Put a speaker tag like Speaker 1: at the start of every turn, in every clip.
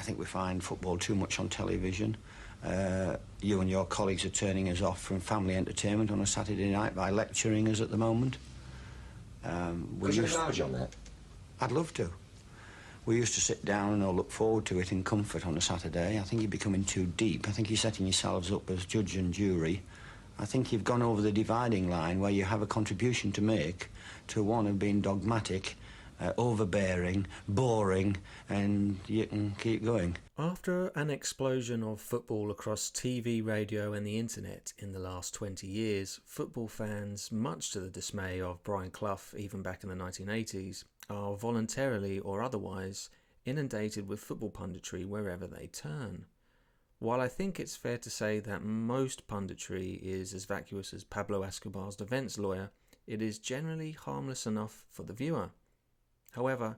Speaker 1: think we find football too much on television. You and your colleagues are turning us off from family entertainment on a Saturday night by lecturing us at the moment.
Speaker 2: Could you enlarge on that?
Speaker 1: I'd love to. We used to sit down or look forward to it in comfort on a Saturday. I think you're becoming too deep. I think you're setting yourselves up as judge and jury. I think you've gone over the dividing line where you have a contribution to make to one of being dogmatic, overbearing, boring, and you can keep going.
Speaker 3: After an explosion of football across TV, radio and the internet in the last 20 years, football fans, much to the dismay of Brian Clough even back in the 1980s, are voluntarily or otherwise inundated with football punditry wherever they turn. While I think it's fair to say that most punditry is as vacuous as Pablo Escobar's defense lawyer, it is generally harmless enough for the viewer. However,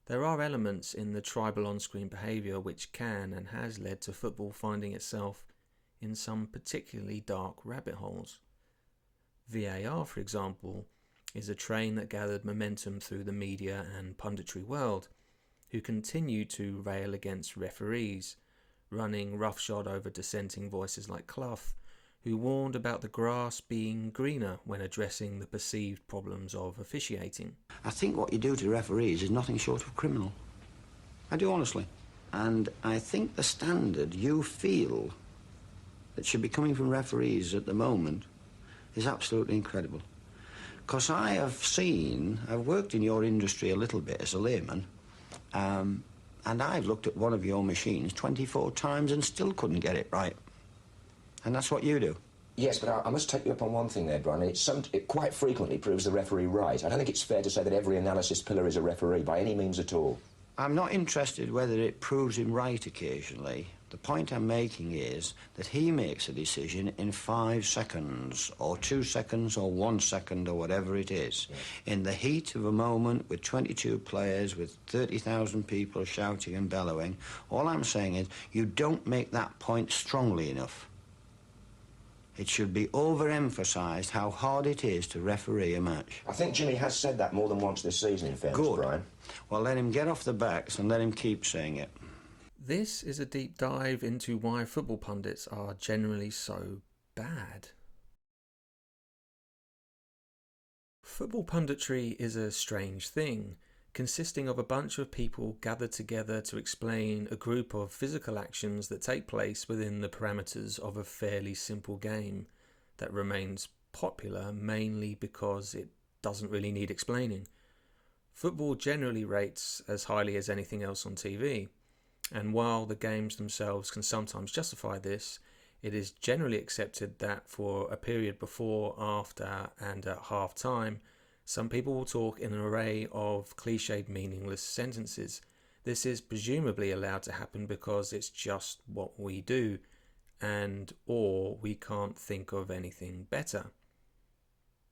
Speaker 3: there are elements in the tribal on-screen behaviour which can and has led to football finding itself in some particularly dark rabbit holes. VAR, for example, is a train that gathered momentum through the media and punditry world, who continue to rail against referees, running roughshod over dissenting voices like Clough, who warned about the grass being greener when addressing the perceived problems of officiating.
Speaker 1: I think what you do to referees is nothing short of criminal. I do, honestly. And I think the standard you feel that should be coming from referees at the moment is absolutely incredible. Because I've worked in your industry a little bit as a layman, and I've looked at one of your machines 24 times and still couldn't get it right. And that's what you do.
Speaker 2: Yes, but I must take you up on one thing there, Brian. It quite frequently proves the referee right. I don't think it's fair to say that every analysis pillar is a referee by any means at all.
Speaker 1: I'm not interested whether it proves him right occasionally. The point I'm making is that he makes a decision in 5 seconds, or 2 seconds, or 1 second, or whatever it is. Yeah. In the heat of a moment with 22 players, with 30,000 people shouting and bellowing, all I'm saying is you don't make that point strongly enough. It should be overemphasised how hard it is to referee a match.
Speaker 2: I think Jimmy has said that more than once this season, in fairness,
Speaker 1: Good.
Speaker 2: Brian.
Speaker 1: Well, let him get off the backs and let him keep saying it.
Speaker 3: This is a deep dive into why football pundits are generally so bad. Football punditry is a strange thing, consisting of a bunch of people gathered together to explain a group of physical actions that take place within the parameters of a fairly simple game that remains popular mainly because it doesn't really need explaining. Football generally rates as highly as anything else on TV, and while the games themselves can sometimes justify this, it is generally accepted that for a period before, after, and at half-time, some people will talk in an array of cliched meaningless sentences. This is presumably allowed to happen because it's just what we do, or we can't think of anything better.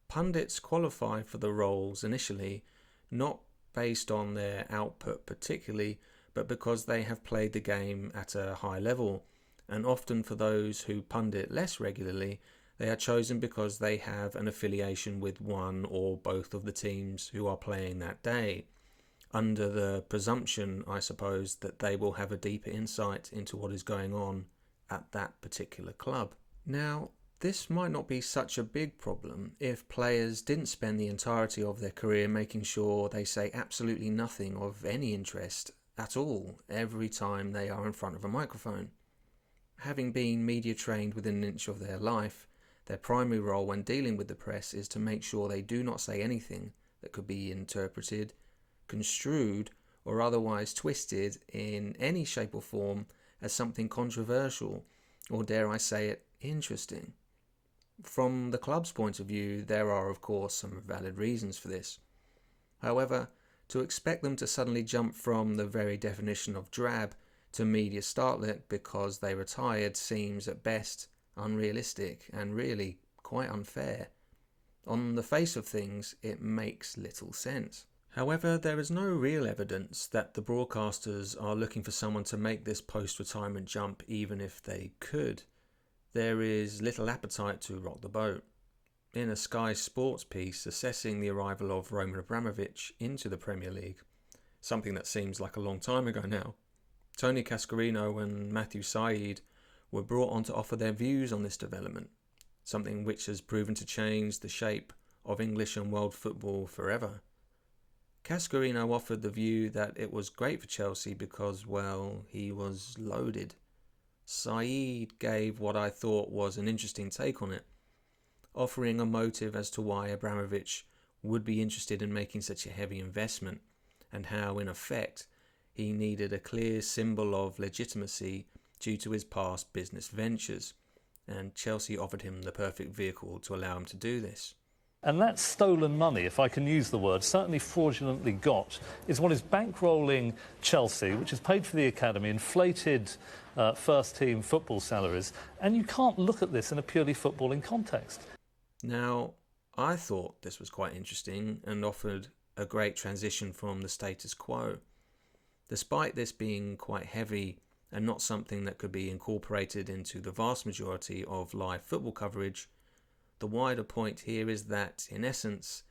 Speaker 3: Pundits qualify for the roles initially, not based on their output particularly, but because they have played the game at a high level, and often for those who pundit less regularly, they are chosen because they have an affiliation with one or both of the teams who are playing that day, under the presumption, I suppose, that they will have a deeper insight into what is going on at that particular club. Now, this might not be such a big problem if players didn't spend the entirety of their career making sure they say absolutely nothing of any interest at all every time they are in front of a microphone. Having been media trained within an inch of their life, their primary role when dealing with the press is to make sure they do not say anything that could be interpreted, construed, or otherwise twisted in any shape or form as something controversial, or dare I say it, interesting. From the club's point of view, there are of course some valid reasons for this. However, to expect them to suddenly jump from the very definition of drab to media startlet because they retired seems at best unrealistic and really quite unfair. On the face of things, it makes little sense. However, there is no real evidence that the broadcasters are looking for someone to make this post-retirement jump even if they could. There is little appetite to rock the boat. In a Sky Sports piece assessing the arrival of Roman Abramovich into the Premier League, something that seems like a long time ago now, Tony Cascarino and Matthew Said were brought on to offer their views on this development, something which has proven to change the shape of English and world football forever. Cascarino offered the view that it was great for Chelsea because, well, he was loaded. Said gave what I thought was an interesting take on it, offering a motive as to why Abramovich would be interested in making such a heavy investment, and how, in effect, he needed a clear symbol of legitimacy due to his past business ventures, and Chelsea offered him the perfect vehicle to allow him to do this.
Speaker 4: And that stolen money, if I can use the word, certainly fraudulently got, is what is bankrolling Chelsea, which has paid for the academy, inflated first-team football salaries, and you can't look at this in a purely footballing context.
Speaker 3: Now, I thought this was quite interesting and offered a great transition from the status quo. Despite this being quite heavy and not something that could be incorporated into the vast majority of live football coverage, the wider point here is that, in essence,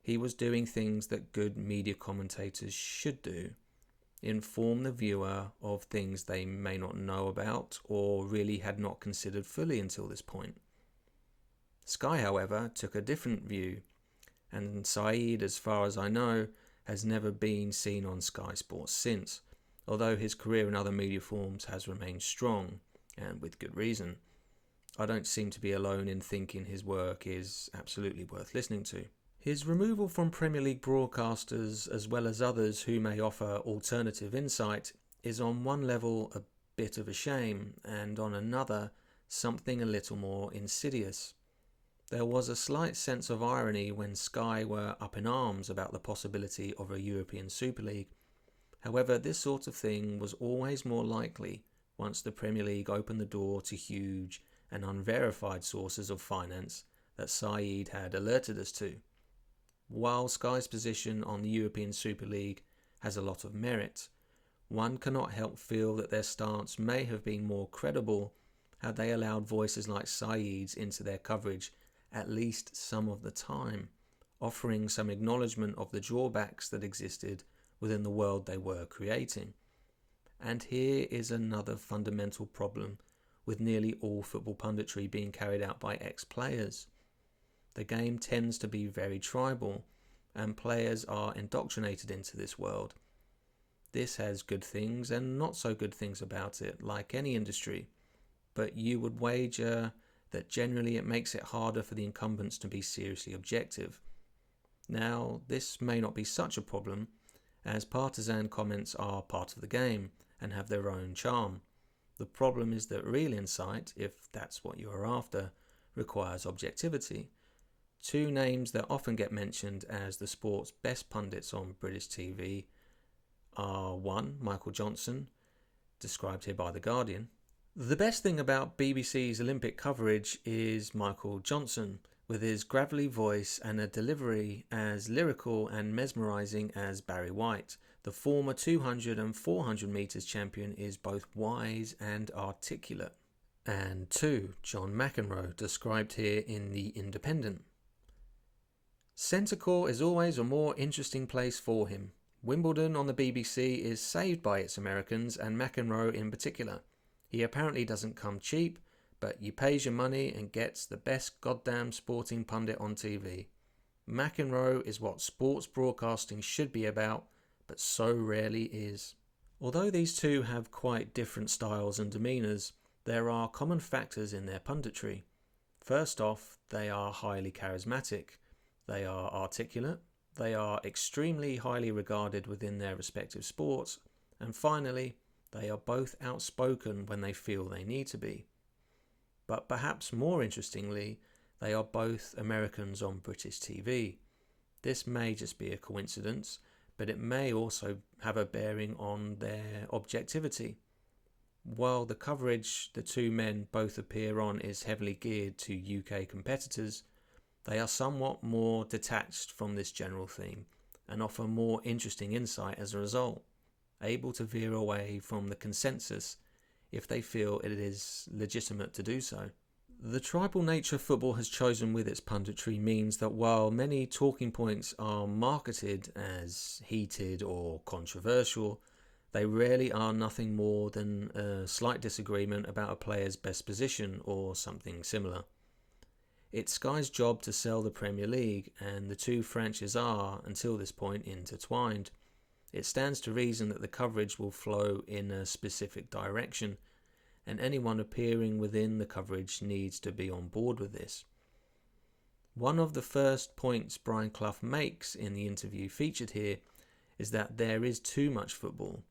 Speaker 3: he was doing things that good media commentators should do: inform the viewer of things they may not know about or really had not considered fully until this point. Sky, however, took a different view, and Said, as far as I know, has never been seen on Sky Sports since, although his career in other media forms has remained strong, and with good reason. I don't seem to be alone in thinking his work is absolutely worth listening to. His removal from Premier League broadcasters, as well as others who may offer alternative insight, is on one level a bit of a shame, and on another something a little more insidious. There was a slight sense of irony when Sky were up in arms about the possibility of a European Super League. However, this sort of thing was always more likely once the Premier League opened the door to huge and unverified sources of finance that Said had alerted us to. While Sky's position on the European Super League has a lot of merit, one cannot help feel that their stance may have been more credible had they allowed voices like Said's into their coverage at least some of the time, offering some acknowledgement of the drawbacks that existed within the world they were creating. And here is another fundamental problem with nearly all football punditry being carried out by ex-players. The game tends to be very tribal, and players are indoctrinated into this world. This has good things and not so good things about it, like any industry, but you would wager that generally it makes it harder for the incumbents to be seriously objective. Now, this may not be such a problem, as partisan comments are part of the game and have their own charm. The problem is that real insight, if that's what you are after, requires objectivity. Two names that often get mentioned as the sport's best pundits on British TV are 1. Michael Johnson, described here by The Guardian. The best thing about BBC's Olympic coverage is Michael Johnson, with his gravelly voice and a delivery as lyrical and mesmerising as Barry White. The former 200 and 400 metres champion is both wise and articulate. And 2. John McEnroe, described here in The Independent. Centre court is always a more interesting place for him. Wimbledon on the BBC is saved by its Americans, and McEnroe in particular. He apparently doesn't come cheap, but he pays your money and gets the best goddamn sporting pundit on TV. McEnroe is what sports broadcasting should be about, but so rarely is. Although these two have quite different styles and demeanours, there are common factors in their punditry. First off, they are highly charismatic. They are articulate. They are extremely highly regarded within their respective sports. And finally, they are both outspoken when they feel they need to be. But perhaps more interestingly, they are both Americans on British TV. This may just be a coincidence, but it may also have a bearing on their objectivity. While the coverage the two men both appear on is heavily geared to UK competitors, they are somewhat more detached from this general theme and offer more interesting insight as a result, able to veer away from the consensus if they feel it is legitimate to do so. The tribal nature football has chosen with its punditry means that while many talking points are marketed as heated or controversial, They rarely are nothing more than a slight disagreement about a player's best position or something similar. It's Sky's job to sell the Premier League, and the two franchises are, until this point, intertwined. It stands to reason that the coverage will flow in a specific direction, and anyone appearing within the coverage needs to be on board with this. One of the first points Brian Clough makes in the interview featured here is that there is too much football.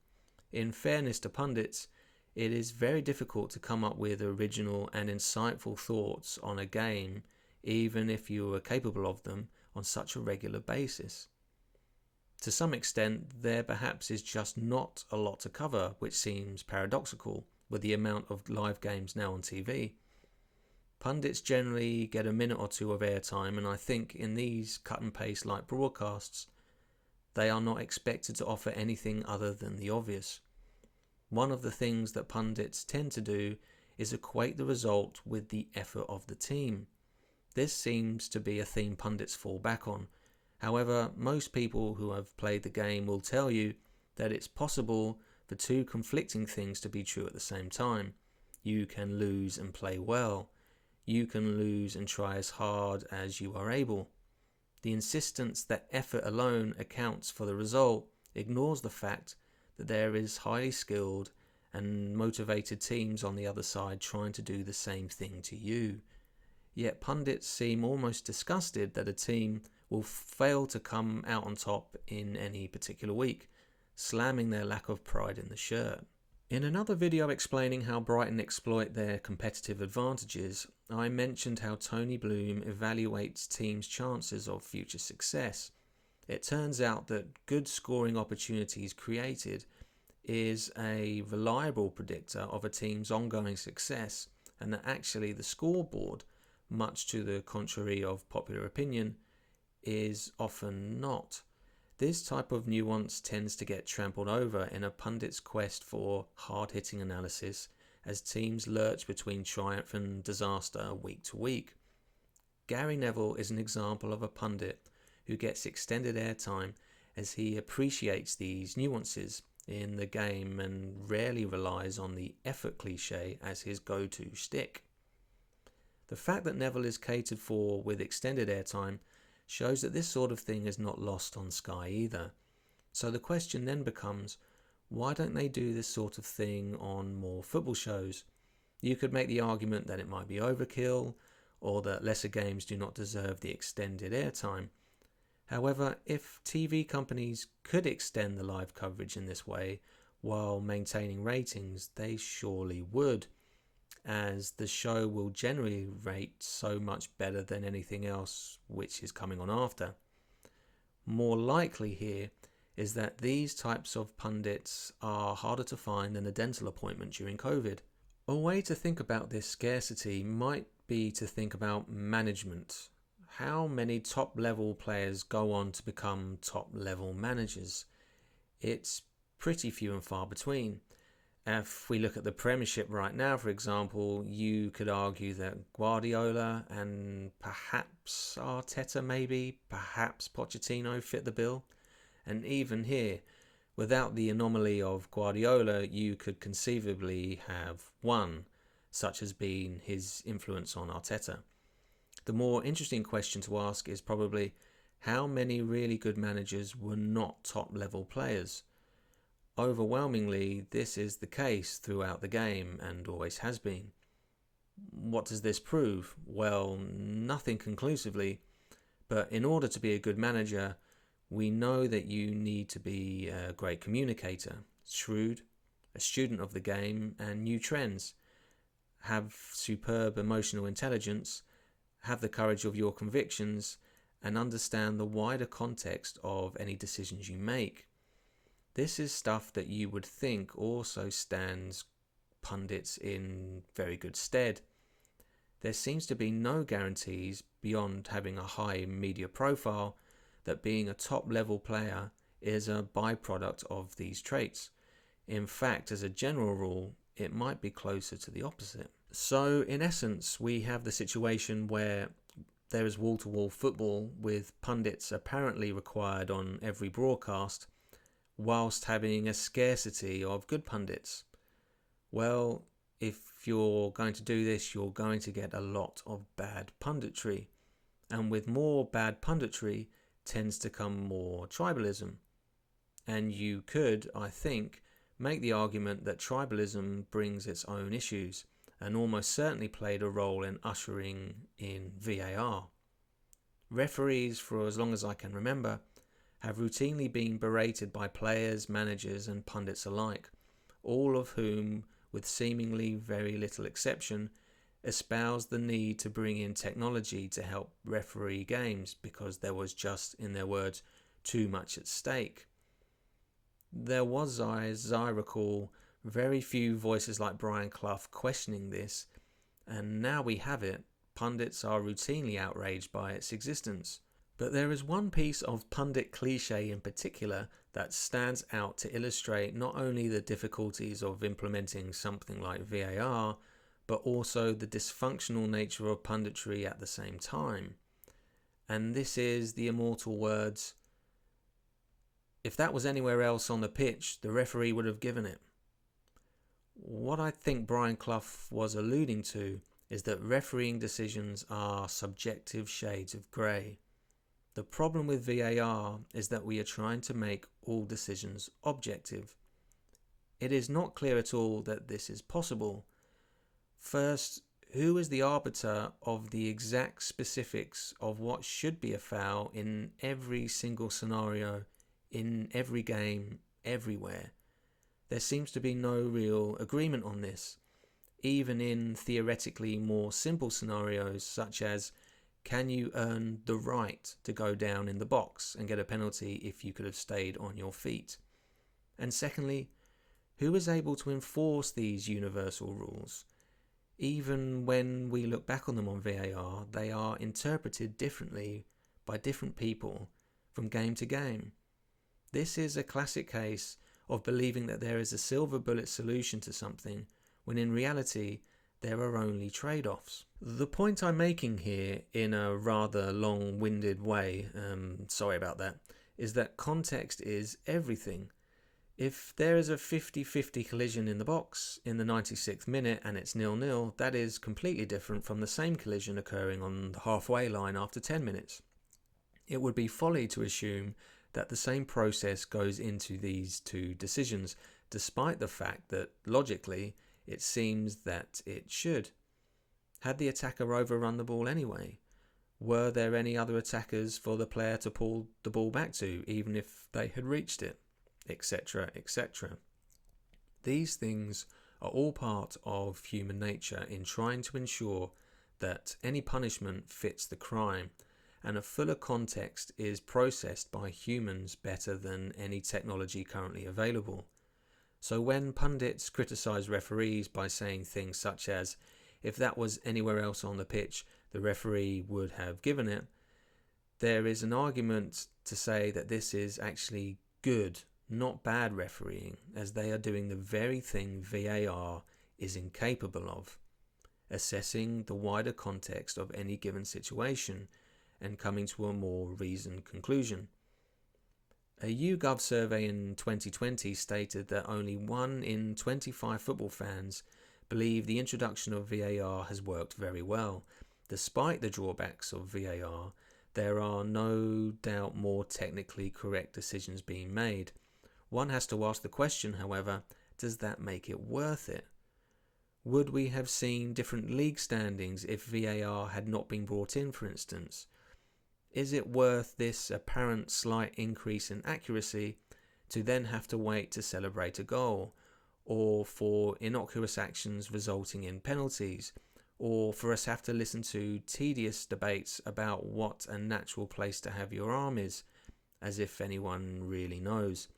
Speaker 3: In fairness to pundits, it is very difficult to come up with original and insightful thoughts on a game, even if you are capable of them on such a regular basis. To some extent, there perhaps is just not a lot to cover, which seems paradoxical with the amount of live games now on TV. Pundits generally get a minute or two of airtime, and I think in these cut and paste like broadcasts, they are not expected to offer anything other than the obvious. One of the things that pundits tend to do is equate the result with the effort of the team. This seems to be a theme pundits fall back on. However, most people who have played the game will tell you that it's possible for two conflicting things to be true at the same time. You can lose and play well. You can lose and try as hard as you are able. The insistence that effort alone accounts for the result ignores the fact that there is highly skilled and motivated teams on the other side trying to do the same thing to you. Yet pundits seem almost disgusted that a team will fail to come out on top in any particular week, slamming their lack of pride in the shirt. In another video explaining how Brighton exploit their competitive advantages, I mentioned how Tony Bloom evaluates teams' chances of future success. It turns out that good scoring opportunities created is a reliable predictor of a team's ongoing success, and that actually the scoreboard, much to the contrary of popular opinion, is often not. This type of nuance tends to get trampled over in a pundit's quest for hard-hitting analysis as teams lurch between triumph and disaster week to week. Gary Neville is an example of a pundit who gets extended airtime as he appreciates these nuances in the game and rarely relies on the effort cliche as his go-to stick. The fact that Neville is catered for with extended airtime shows that this sort of thing is not lost on Sky either. So the question then becomes, why don't they do this sort of thing on more football shows? You could make the argument that it might be overkill, or that lesser games do not deserve the extended airtime. However, if TV companies could extend the live coverage in this way while maintaining ratings, they surely would, as the show will generally rate so much better than anything else which is coming on after. More likely here is that these types of pundits are harder to find than a dental appointment during COVID. A way to think about this scarcity might be to think about management. How many top-level players go on to become top-level managers? It's pretty few and far between. If we look at the Premiership right now, for example, you could argue that Guardiola and perhaps Arteta maybe, perhaps Pochettino fit the bill. And even here, without the anomaly of Guardiola, you could conceivably have one, such as being his influence on Arteta. The more interesting question to ask is probably how many really good managers were not top-level players? Overwhelmingly, this is the case throughout the game and always has been. What does this prove? Well, nothing conclusively, but in order to be a good manager, we know that you need to be a great communicator, shrewd, a student of the game and new trends, have superb emotional intelligence, have the courage of your convictions, and understand the wider context of any decisions you make. This is stuff that you would think also stands pundits in very good stead. There seems to be no guarantees beyond having a high media profile that being a top-level player is a byproduct of these traits. In fact, as a general rule, it might be closer to the opposite. So, in essence, we have the situation where there is wall-to-wall football with pundits apparently required on every broadcast, whilst having a scarcity of good pundits? Well, if you're going to do this, you're going to get a lot of bad punditry. And with more bad punditry tends to come more tribalism. And you could, I think, make the argument that tribalism brings its own issues and almost certainly played a role in ushering in VAR. Referees, for as long as I can remember, have routinely been berated by players, managers and pundits alike, all of whom, with seemingly very little exception, espoused the need to bring in technology to help referee games because there was just, in their words, too much at stake. There was, as I recall, very few voices like Brian Clough questioning this, and now we have it. Pundits are routinely outraged by its existence. But there is one piece of pundit cliché in particular that stands out to illustrate not only the difficulties of implementing something like VAR, but also the dysfunctional nature of punditry at the same time. And this is the immortal words, "If that was anywhere else on the pitch, the referee would have given it." What I think Brian Clough was alluding to is that refereeing decisions are subjective shades of grey. The problem with VAR is that we are trying to make all decisions objective. It is not clear at all that this is possible. First, who is the arbiter of the exact specifics of what should be a foul in every single scenario, in every game, everywhere? There seems to be no real agreement on this, even in theoretically more simple scenarios such as, can you earn the right to go down in the box and get a penalty if you could have stayed on your feet? And secondly, who is able to enforce these universal rules? Even when we look back on them on VAR, they are interpreted differently by different people from game to game. This is a classic case of believing that there is a silver bullet solution to something, when in reality there are only trade-offs. The point I'm making here, in a rather long-winded way, sorry about that, is that context is everything. If there is a 50-50 collision in the box in the 96th minute and it's 0-0, that is completely different from the same collision occurring on the halfway line after 10 minutes. It would be folly to assume that the same process goes into these two decisions, despite the fact that, logically, it seems that it should. Had the attacker overrun the ball anyway? Were there any other attackers for the player to pull the ball back to, even if they had reached it? Etc., etc. These things are all part of human nature in trying to ensure that any punishment fits the crime, and a fuller context is processed by humans better than any technology currently available. So when pundits criticise referees by saying things such as, if that was anywhere else on the pitch, the referee would have given it, there is an argument to say that this is actually good, not bad refereeing, as they are doing the very thing VAR is incapable of, assessing the wider context of any given situation and coming to a more reasoned conclusion. A YouGov survey in 2020 stated that only 1 in 25 football fans believe the introduction of VAR has worked very well. Despite the drawbacks of VAR, there are no doubt more technically correct decisions being made. One has to ask the question, however, does that make it worth it? Would we have seen different league standings if VAR had not been brought in, for instance? Is it worth this apparent slight increase in accuracy to then have to wait to celebrate a goal, or for innocuous actions resulting in penalties, or for us to have to listen to tedious debates about what a natural place to have your arm is, as if anyone really knows?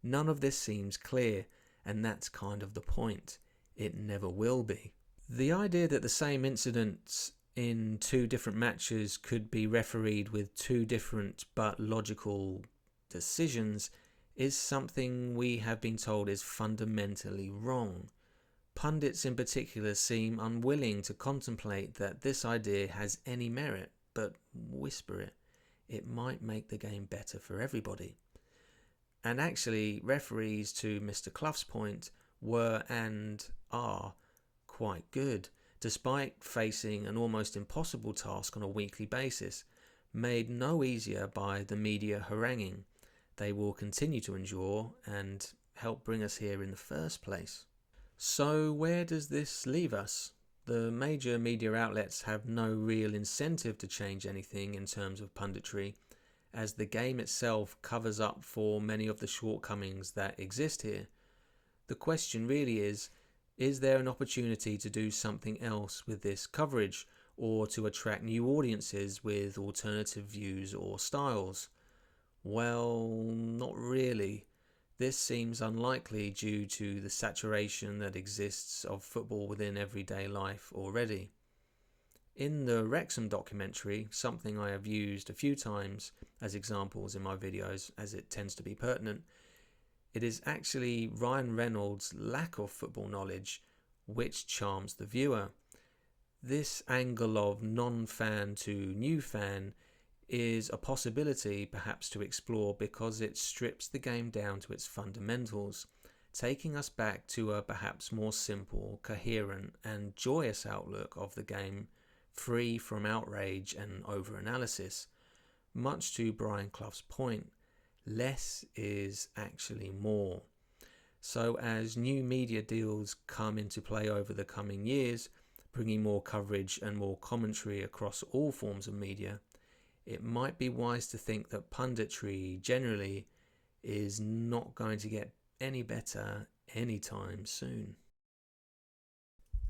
Speaker 3: None of this seems clear, and that's kind of the point. It never will be. The idea that the same incidents in two different matches could be refereed with two different but logical decisions is something we have been told is fundamentally wrong. Pundits in particular seem unwilling to contemplate that this idea has any merit, but whisper it. It might make the game better for everybody. And actually, referees, to Mr. Clough's point, were and are quite good, despite facing an almost impossible task on a weekly basis, made no easier by the media haranguing they will continue to endure and help bring us here in the first place. So where does this leave us? The major media outlets have no real incentive to change anything in terms of punditry, as the game itself covers up for many of the shortcomings that exist here. The question really is there an opportunity to do something else with this coverage, or to attract new audiences with alternative views or styles? Well, not really. This seems unlikely due to the saturation that exists of football within everyday life already. In the Wrexham documentary, something I have used a few times as examples in my videos as it tends to be pertinent, it is actually Ryan Reynolds' lack of football knowledge which charms the viewer. This angle of non-fan to new fan is a possibility perhaps to explore because it strips the game down to its fundamentals, taking us back to a perhaps more simple, coherent and joyous outlook of the game, free from outrage and over-analysis. Much to Brian Clough's point, less is actually more. So as new media deals come into play over the coming years, bringing more coverage and more commentary across all forms of media, it might be wise to think that punditry generally is not going to get any better anytime soon.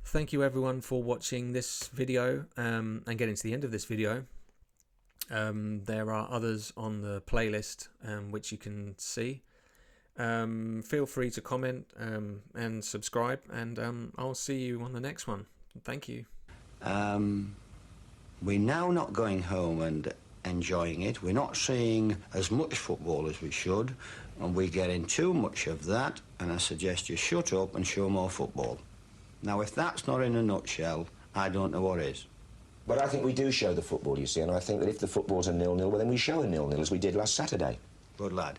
Speaker 3: Thank you everyone for watching this video and getting to the end of this video. There are others on the playlist which you can see. Feel free to comment and subscribe, and I'll see you on the next one. Thank you.
Speaker 1: We're now not going home and enjoying it. We're not seeing as much football as we should, and we're getting too much of that, and I suggest you shut up and show more football. Now, if that's not in a nutshell, I don't know what is.
Speaker 2: But I think we do show the football, you see, and I think that if the football's a 0-0, well, then we show a 0-0, as we did last Saturday.
Speaker 1: Good lad.